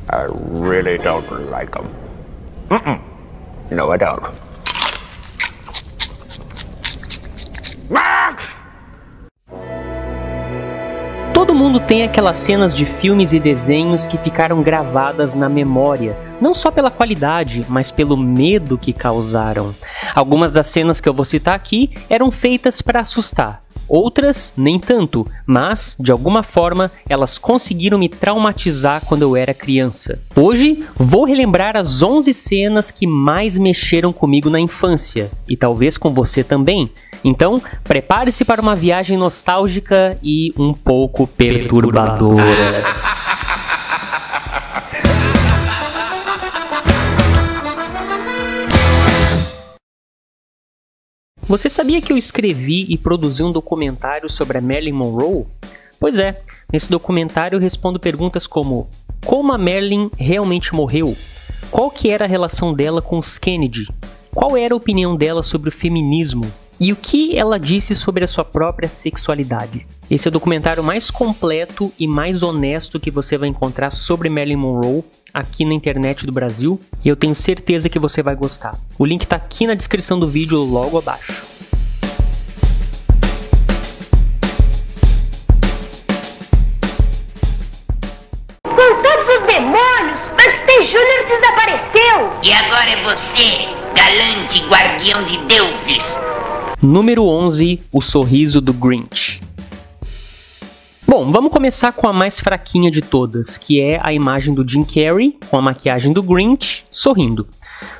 I really don't like them. No, I don't. Todo mundo tem aquelas cenas de filmes e desenhos que ficaram gravadas na memória, não só pela qualidade, mas pelo medo que causaram. Algumas das cenas que eu vou citar aqui eram feitas para assustar. Outras, nem tanto, mas, de alguma forma, elas conseguiram me traumatizar quando eu era criança. Hoje, vou relembrar as 11 cenas que mais mexeram comigo na infância, e talvez com você também. Então, prepare-se para uma viagem nostálgica e um pouco perturbadora. Você sabia que eu escrevi e produzi um documentário sobre a Marilyn Monroe? Pois é, nesse documentário eu respondo perguntas como: como a Marilyn realmente morreu? Qual que era a relação dela com os Kennedy? Qual era a opinião dela sobre o feminismo? E o que ela disse sobre a sua própria sexualidade? Esse é o documentário mais completo e mais honesto que você vai encontrar sobre Marilyn Monroe aqui na internet do Brasil, e eu tenho certeza que você vai gostar. O link está aqui na descrição do vídeo logo abaixo. Com todos os demônios, Frankenstein Jr. desapareceu! E agora é você, galante guardião de deuses. Número 11, o sorriso do Grinch. Bom, vamos começar com a mais fraquinha de todas, que é a imagem do Jim Carrey, com a maquiagem do Grinch, sorrindo.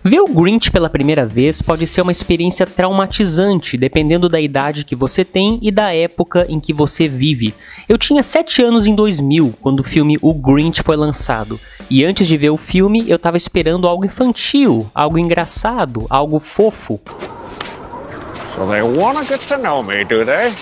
Ver o Grinch pela primeira vez pode ser uma experiência traumatizante, dependendo da idade que você tem e da época em que você vive. Eu tinha 7 anos em 2000, quando o filme O Grinch foi lançado, e antes de ver o filme eu tava esperando algo infantil, algo engraçado, algo fofo. So they wanna get to know me, do they?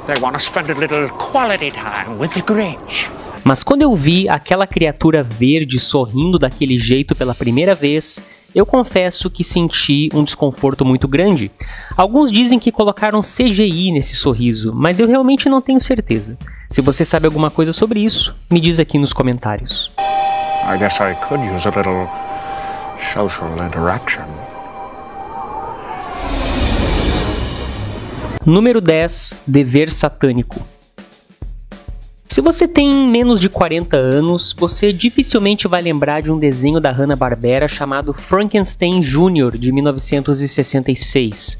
They wanna spend a little quality time with the Grinch. Mas quando eu vi aquela criatura verde sorrindo daquele jeito pela primeira vez, eu confesso que senti um desconforto muito grande. Alguns dizem que colocaram CGI nesse sorriso, mas eu realmente não tenho certeza. Se você sabe alguma coisa sobre isso, me diz aqui nos comentários. I guess I could use a little social interaction. Número 10, dever satânico. Se você tem menos de 40 anos, você dificilmente vai lembrar de um desenho da Hanna-Barbera chamado Frankenstein Jr. de 1966.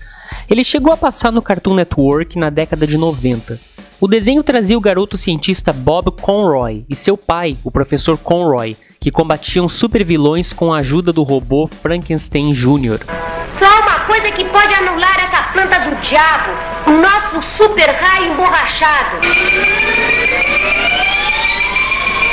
Ele chegou a passar no Cartoon Network na década de 90. O desenho trazia o garoto cientista Bob Conroy e seu pai, o professor Conroy, que combatiam supervilões com a ajuda do robô Frankenstein Jr. Só há uma coisa que pode anular essa planta do diabo: o nosso super raio emborrachado.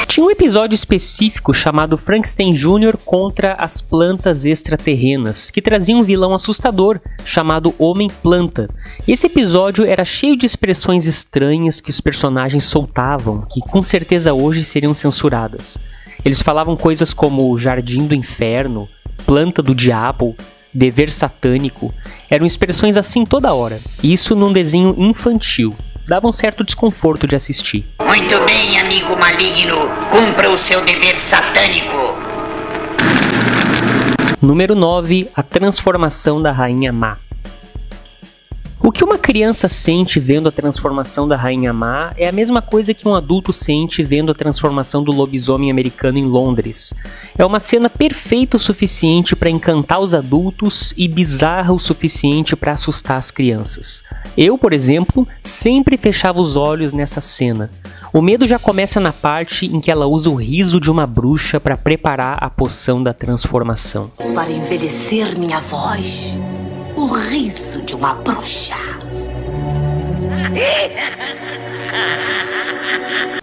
Tinha um episódio específico chamado Frankenstein Jr. contra as plantas extraterrenas, que trazia um vilão assustador chamado Homem-Planta. Esse episódio era cheio de expressões estranhas que os personagens soltavam, que com certeza hoje seriam censuradas. Eles falavam coisas como Jardim do Inferno, Planta do Diabo, Dever Satânico. Eram expressões assim toda hora, e isso num desenho infantil. Dava um certo desconforto de assistir. Muito bem, amigo maligno, cumpra o seu dever satânico. Número 9, a transformação da Rainha Má. O que uma criança sente vendo a transformação da Rainha Má é a mesma coisa que um adulto sente vendo a transformação do lobisomem americano em Londres. É uma cena perfeita o suficiente para encantar os adultos e bizarra o suficiente para assustar as crianças. Eu, por exemplo, sempre fechava os olhos nessa cena. O medo já começa na parte em que ela usa o riso de uma bruxa para preparar a poção da transformação. Para envelhecer minha voz, o riso de uma bruxa.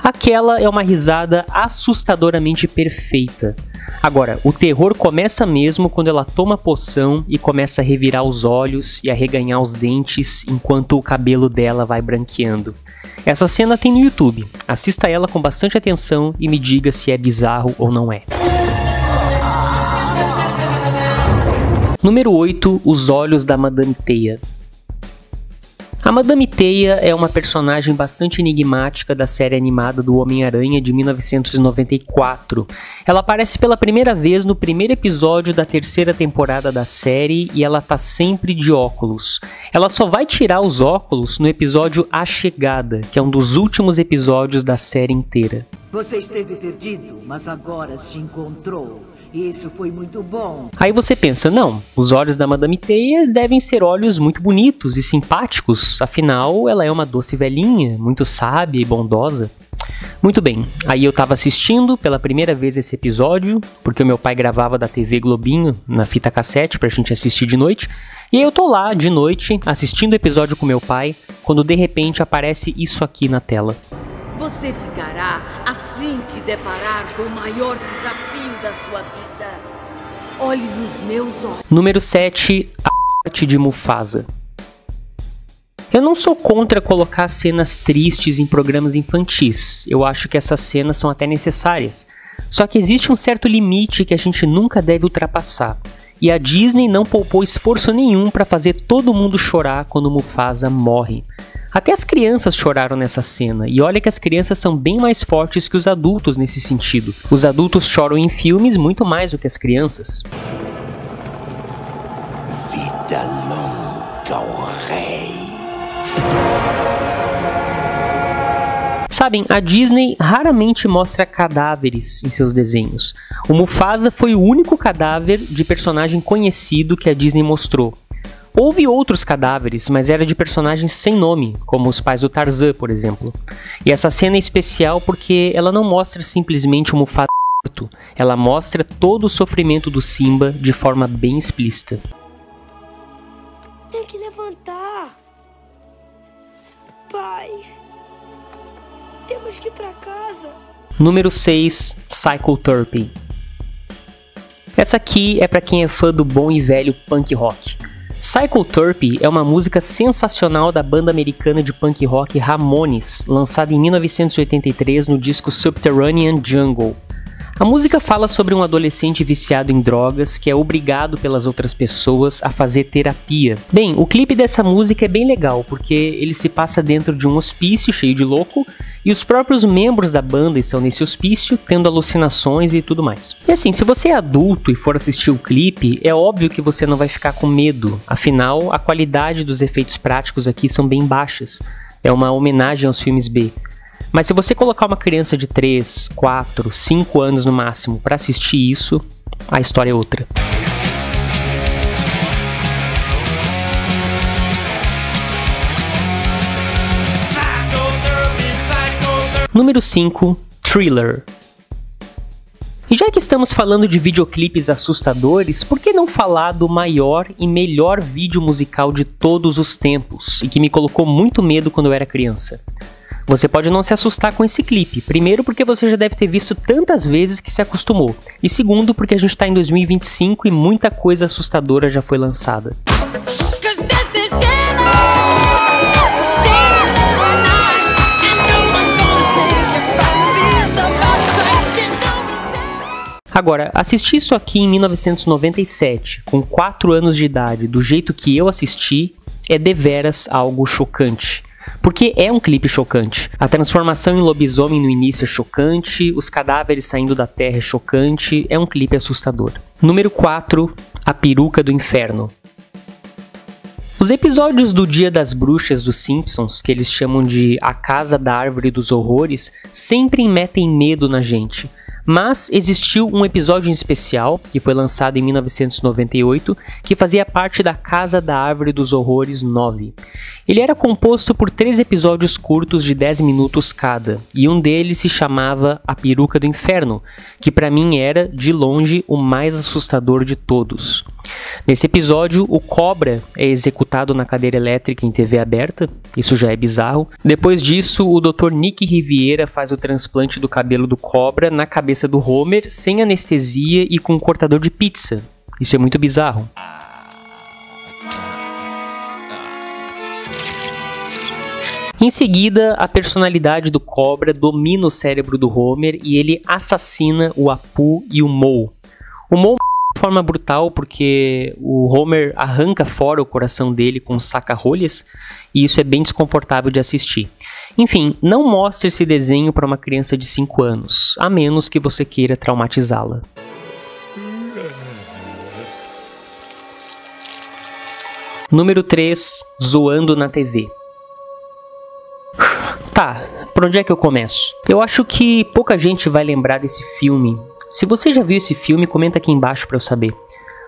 Aquela é uma risada assustadoramente perfeita. Agora, o terror começa mesmo quando ela toma a poção e começa a revirar os olhos e a reganhar os dentes enquanto o cabelo dela vai branqueando. Essa cena tem no YouTube. Assista ela com bastante atenção e me diga se é bizarro ou não é. Número 8, os olhos da Madame Teia. A Madame Teia é uma personagem bastante enigmática da série animada do Homem-Aranha de 1994. Ela aparece pela primeira vez no primeiro episódio da terceira temporada da série e ela tá sempre de óculos. Ela só vai tirar os óculos no episódio A Chegada, que é um dos últimos episódios da série inteira. Você esteve perdido, mas agora se encontrou. Isso foi muito bom. Aí você pensa, não, os olhos da Madame Teia devem ser olhos muito bonitos e simpáticos, afinal ela é uma doce velhinha, muito sábia e bondosa. Muito bem, aí eu tava assistindo pela primeira vez esse episódio, porque o meu pai gravava da TV Globinho na fita cassete pra gente assistir de noite, e aí eu tô lá de noite assistindo o episódio com meu pai, quando de repente aparece isso aqui na tela. Você ficará assim que deparar com o maior desafio da sua vida. Olhe nos meus olhos. Número 7. A morte de Mufasa. Eu não sou contra colocar cenas tristes em programas infantis. Eu acho que essas cenas são até necessárias. Só que existe um certo limite que a gente nunca deve ultrapassar. E a Disney não poupou esforço nenhum para fazer todo mundo chorar quando Mufasa morre. Até as crianças choraram nessa cena, e olha que as crianças são bem mais fortes que os adultos nesse sentido. Os adultos choram em filmes muito mais do que as crianças. Vida longa ao rei. Sabem, a Disney raramente mostra cadáveres em seus desenhos. O Mufasa foi o único cadáver de personagem conhecido que a Disney mostrou. Houve outros cadáveres, mas era de personagens sem nome, como os pais do Tarzan, por exemplo. E essa cena é especial porque ela não mostra simplesmente o Mufasa morto, ela mostra todo o sofrimento do Simba de forma bem explícita. Tem que levantar. Pai, temos que ir pra casa. Número 6, Psycho Turpin. Essa aqui é pra quem é fã do bom e velho punk rock. Psycho Turpin é uma música sensacional da banda americana de punk rock Ramones, lançada em 1983 no disco Subterranean Jungle. A música fala sobre um adolescente viciado em drogas que é obrigado pelas outras pessoas a fazer terapia. Bem, o clipe dessa música é bem legal, porque ele se passa dentro de um hospício cheio de louco, e os próprios membros da banda estão nesse hospício, tendo alucinações e tudo mais. E assim, se você é adulto e for assistir o clipe, é óbvio que você não vai ficar com medo, afinal, a qualidade dos efeitos práticos aqui são bem baixas. É uma homenagem aos filmes B. Mas se você colocar uma criança de 3, 4, 5 anos no máximo para assistir isso, a história é outra. Número 5, Thriller. E já que estamos falando de videoclipes assustadores, por que não falar do maior e melhor vídeo musical de todos os tempos, e que me colocou muito medo quando eu era criança? Você pode não se assustar com esse clipe, primeiro porque você já deve ter visto tantas vezes que se acostumou, e segundo porque a gente está em 2025 e muita coisa assustadora já foi lançada. Agora, assistir isso aqui em 1997, com 4 anos de idade, do jeito que eu assisti, é deveras algo chocante. Porque é um clipe chocante. A transformação em lobisomem no início é chocante, os cadáveres saindo da terra é chocante, é um clipe assustador. Número 4, A Peruca do Inferno. Os episódios do Dia das Bruxas dos Simpsons, que eles chamam de A Casa da Árvore dos Horrores, sempre metem medo na gente. Mas existiu um episódio em especial, que foi lançado em 1998, que fazia parte da Casa da Árvore dos Horrores 9. Ele era composto por 3 episódios curtos de 10 minutos cada, e um deles se chamava A Peruca do Inferno, que pra mim era, de longe, o mais assustador de todos. Nesse episódio, o Cobra é executado na cadeira elétrica em TV aberta, isso já é bizarro. Depois disso, o Dr. Nick Riviera faz o transplante do cabelo do Cobra na cabeça do Homer, sem anestesia e com um cortador de pizza. Isso é muito bizarro. Em seguida, a personalidade do Cobra domina o cérebro do Homer e ele assassina o Apu e o Moe. O Moe forma brutal, porque o Homer arranca fora o coração dele com um saca-rolhas, e isso é bem desconfortável de assistir. Enfim, não mostre esse desenho para uma criança de 5 anos, a menos que você queira traumatizá-la. Número 3, Zoando na TV. Tá, por onde é que eu começo? Eu acho que pouca gente vai lembrar desse filme. Se você já viu esse filme, comenta aqui embaixo para eu saber.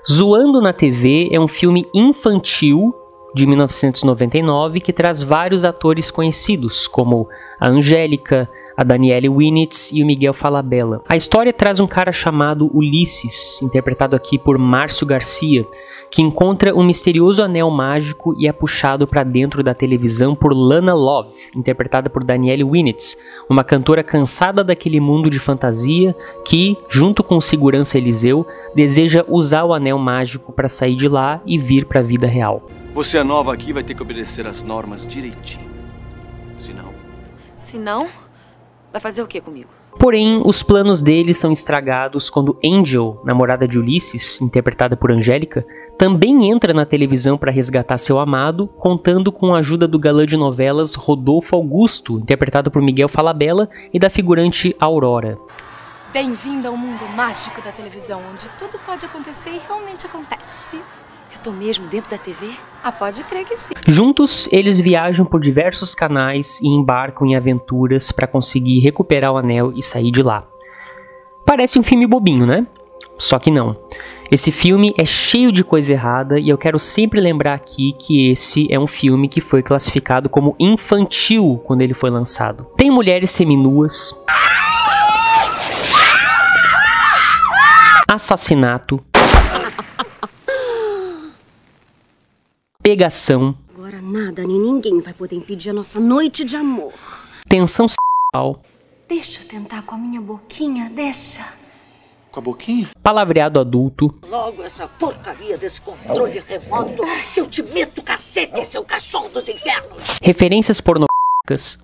Zoando na TV é um filme infantil de 1999 que traz vários atores conhecidos, como a Angélica, a Danielle Winitz e o Miguel Falabella. A história traz um cara chamado Ulisses, interpretado aqui por Márcio Garcia, que encontra um misterioso anel mágico e é puxado para dentro da televisão por Lana Love, interpretada por Danielle Winitz, uma cantora cansada daquele mundo de fantasia que, junto com o segurança Eliseu, deseja usar o anel mágico para sair de lá e vir para a vida real. Você é nova aqui, vai ter que obedecer as normas direitinho. Se não, vai fazer o que comigo? Porém, os planos dele são estragados quando Angel, namorada de Ulisses, interpretada por Angélica, também entra na televisão para resgatar seu amado, contando com a ajuda do galã de novelas Rodolfo Augusto, interpretado por Miguel Falabella, e da figurante Aurora. Bem-vindo ao mundo mágico da televisão, onde tudo pode acontecer e realmente acontece. Eu tô mesmo dentro da TV? Ah, pode crer que sim. Juntos, eles viajam por diversos canais e embarcam em aventuras para conseguir recuperar o anel e sair de lá. Parece um filme bobinho, né? Só que não. Esse filme é cheio de coisa errada e eu quero sempre lembrar aqui que esse é um filme que foi classificado como infantil quando ele foi lançado. Tem mulheres seminuas, assassinato, pegação, Agora nada nem ninguém vai poder impedir a nossa noite de amor. tensão sexual, Deixa eu tentar com a minha boquinha, deixa. Com a boquinha? palavreado adulto, Logo essa porcaria desse controle remoto, que eu te meto cacete, seu cachorro dos infernos. referências pornográficas,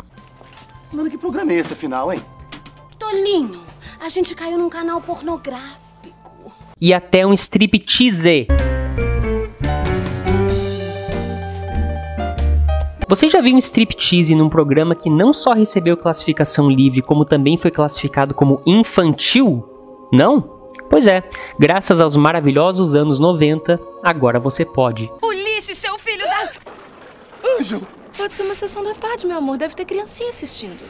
Mano, que programa é esse afinal, hein? Tolinho, a gente caiu num canal pornográfico. e até um striptease. Você já viu um striptease num programa que não só recebeu classificação livre, como também foi classificado como infantil? Não? Pois é, graças aos maravilhosos anos 90, agora você pode. Ulisses, seu filho da... Angel! Pode ser uma sessão da tarde, meu amor. Deve ter criancinha assistindo.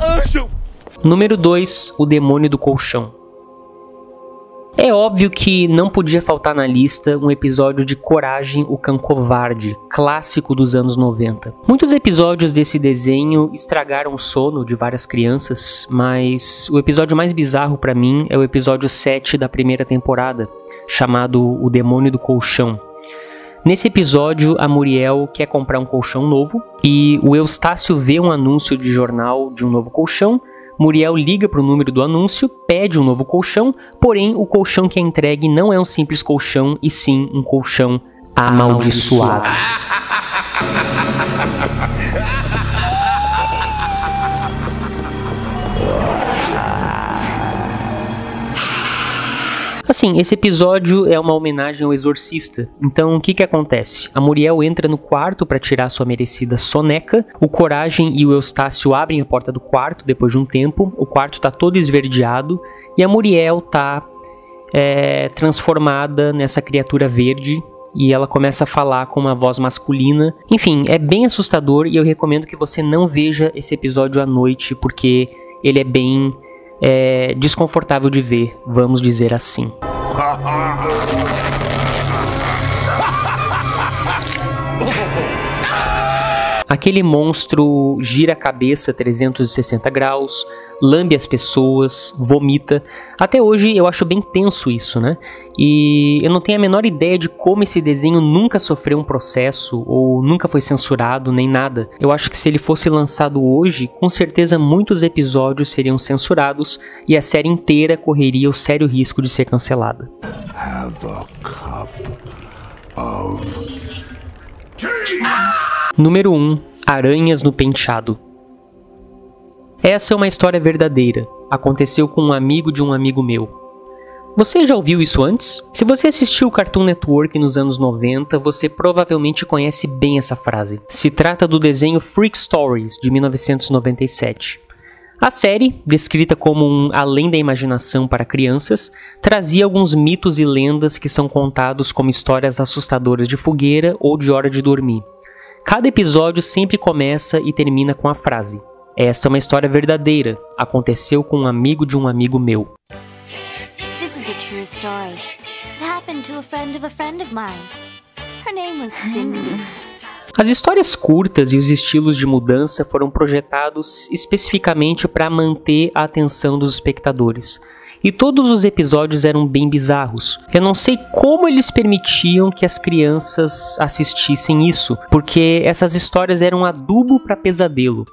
Angel! Número 2, o demônio do colchão. É óbvio que não podia faltar na lista um episódio de Coragem, o Cão Covarde, clássico dos anos 90. Muitos episódios desse desenho estragaram o sono de várias crianças, mas o episódio mais bizarro pra mim é o episódio 7 da primeira temporada, chamado O Demônio do Colchão. Nesse episódio, a Muriel quer comprar um colchão novo e o Eustácio vê um anúncio de jornal de um novo colchão. Muriel liga para o número do anúncio, pede um novo colchão, porém o colchão que é entregue não é um simples colchão, e sim um colchão amaldiçoado. Assim, esse episódio é uma homenagem ao Exorcista. Então, o que acontece? A Muriel entra no quarto para tirar sua merecida soneca. O Coragem e o Eustácio abrem a porta do quarto depois de um tempo. O quarto tá todo esverdeado e a Muriel tá transformada nessa criatura verde. E ela começa a falar com uma voz masculina. Enfim, é bem assustador e eu recomendo que você não veja esse episódio à noite, porque ele é bem desconfortável de ver, vamos dizer assim. Aquele monstro gira a cabeça 360 graus, lambe as pessoas, vomita. Até hoje eu acho bem tenso isso, né? E eu não tenho a menor ideia de como esse desenho nunca sofreu um processo ou nunca foi censurado, nem nada. Eu acho que se ele fosse lançado hoje, com certeza muitos episódios seriam censurados e a série inteira correria o sério risco de ser cancelada. Have a cup of Número 1. Aranhas no penteado. Essa é uma história verdadeira. Aconteceu com um amigo de um amigo meu. Você já ouviu isso antes? Se você assistiu o Cartoon Network nos anos 90, você provavelmente conhece bem essa frase. Se trata do desenho Freak Stories, de 1997. A série, descrita como um além da imaginação para crianças, trazia alguns mitos e lendas que são contados como histórias assustadoras de fogueira ou de hora de dormir. Cada episódio sempre começa e termina com a frase: "Esta é uma história verdadeira, aconteceu com um amigo de um amigo meu." This is a true story. It happened to a friend of mine. Her name was Cindy. As histórias curtas e os estilos de mudança foram projetados especificamente para manter a atenção dos espectadores. E todos os episódios eram bem bizarros. Eu não sei como eles permitiam que as crianças assistissem isso, porque essas histórias eram adubo para pesadelo.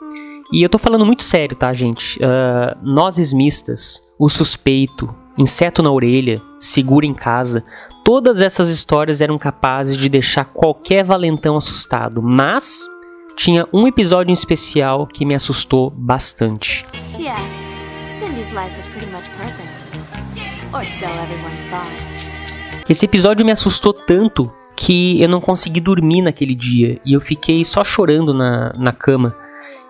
E eu tô falando muito sério, tá, gente? Nozes Mistas, O Suspeito, Inseto na Orelha, Segura em Casa, todas essas histórias eram capazes de deixar qualquer valentão assustado, mas tinha um episódio em especial que me assustou bastante. Yeah, Cindy's life was pretty much perfect. Or so everyone thought. Esse episódio me assustou tanto que eu não consegui dormir naquele dia e eu fiquei só chorando na cama.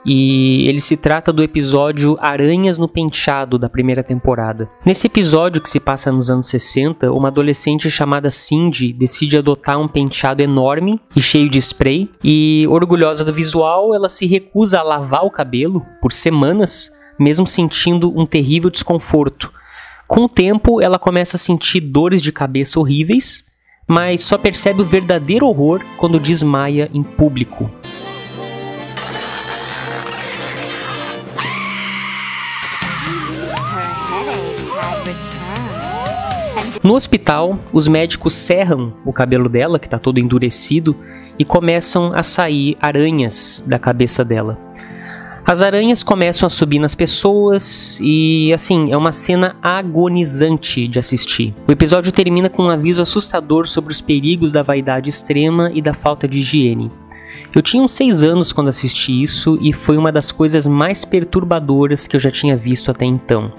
E ele se trata do episódio Aranhas no Penteado, da primeira temporada. Nesse episódio, que se passa nos anos 60, uma adolescente chamada Cindy decide adotar um penteado enorme e cheio de spray. E, orgulhosa do visual, ela se recusa a lavar o cabelo por semanas, mesmo sentindo um terrível desconforto. Com o tempo, ela começa a sentir dores de cabeça horríveis, mas só percebe o verdadeiro horror quando desmaia em público. No hospital, os médicos serram o cabelo dela, que está todo endurecido, e começam a sair aranhas da cabeça dela. As aranhas começam a subir nas pessoas e, assim, é uma cena agonizante de assistir. O episódio termina com um aviso assustador sobre os perigos da vaidade extrema e da falta de higiene. Eu tinha uns 6 anos quando assisti isso e foi uma das coisas mais perturbadoras que eu já tinha visto até então.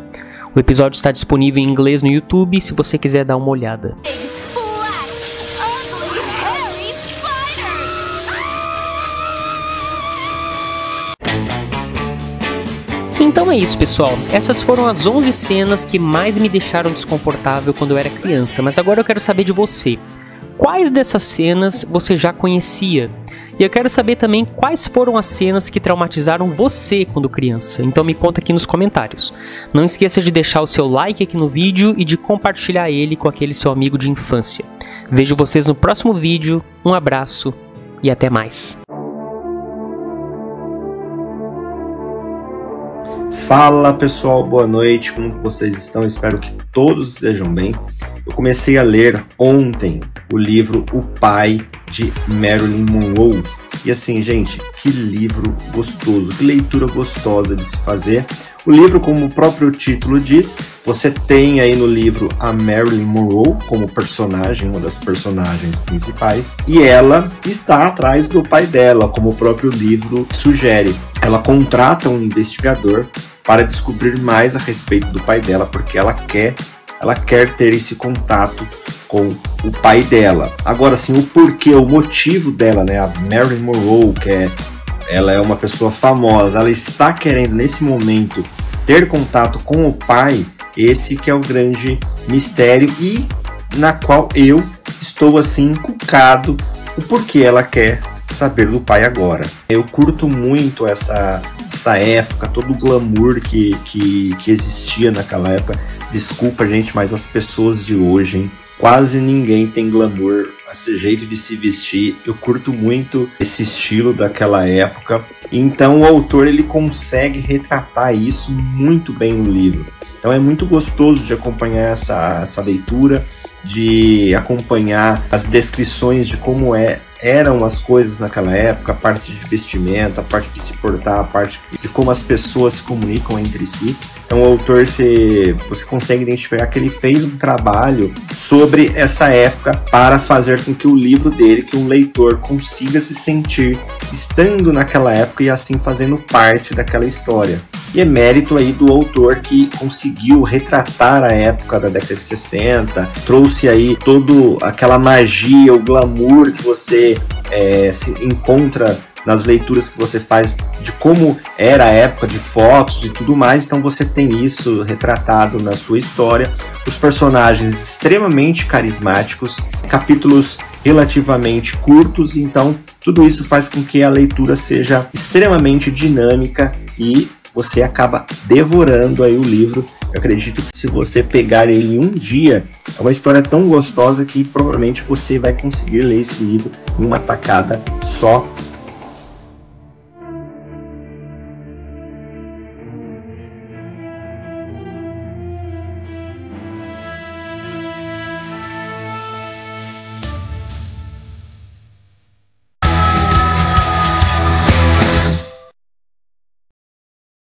O episódio está disponível em inglês no YouTube, se você quiser dar uma olhada. Então é isso, pessoal. Essas foram as 11 cenas que mais me deixaram desconfortável quando eu era criança. Mas agora eu quero saber de você. Quais dessas cenas você já conhecia? E eu quero saber também quais foram as cenas que traumatizaram você quando criança. Então me conta aqui nos comentários. Não esqueça de deixar o seu like aqui no vídeo e de compartilhar ele com aquele seu amigo de infância. Vejo vocês no próximo vídeo. Um abraço e até mais. Fala pessoal, boa noite, como vocês estão? Espero que todos estejam bem. Eu comecei a ler ontem o livro O Pai de Marilyn Monroe. E assim, gente, que livro gostoso, que leitura gostosa de se fazer. O livro, como o próprio título diz, você tem aí no livro a Marilyn Monroe como personagem, uma das personagens principais, e ela está atrás do pai dela, como o próprio livro sugere. Ela contrata um investigador para descobrir mais a respeito do pai dela, porque ela quer ter esse contato com o pai dela. Agora sim, o porquê, o motivo dela, né? A Marilyn Monroe, ela é uma pessoa famosa, ela está querendo nesse momento ter contato com o pai, esse que é o grande mistério e na qual eu estou assim encucado o porquê ela quer saber do pai agora. Eu curto muito essa época, todo o glamour que existia naquela época. Desculpa, gente, mas as pessoas de hoje, hein? Quase ninguém tem glamour, esse jeito de se vestir. Eu curto muito esse estilo daquela época. Então o autor ele consegue retratar isso muito bem no livro. Então é muito gostoso de acompanhar essa leitura, de acompanhar as descrições de como eram as coisas naquela época, a parte de vestimenta, a parte de se portar, a parte de como as pessoas se comunicam entre si. Então o autor, você consegue identificar que ele fez um trabalho sobre essa época para fazer com que o livro dele, que um leitor consiga se sentir estando naquela época e assim fazendo parte daquela história. E é mérito aí do autor que conseguiu retratar a época da década de 60, trouxe aí toda aquela magia, o glamour que você se encontra nas leituras que você faz de como era a época, de fotos e tudo mais. Então você tem isso retratado na sua história, os personagens extremamente carismáticos, capítulos relativamente curtos, então tudo isso faz com que a leitura seja extremamente dinâmica e você acaba devorando aí o livro. Eu acredito que se você pegar ele em um dia, é uma história tão gostosa que provavelmente você vai conseguir ler esse livro em uma tacada só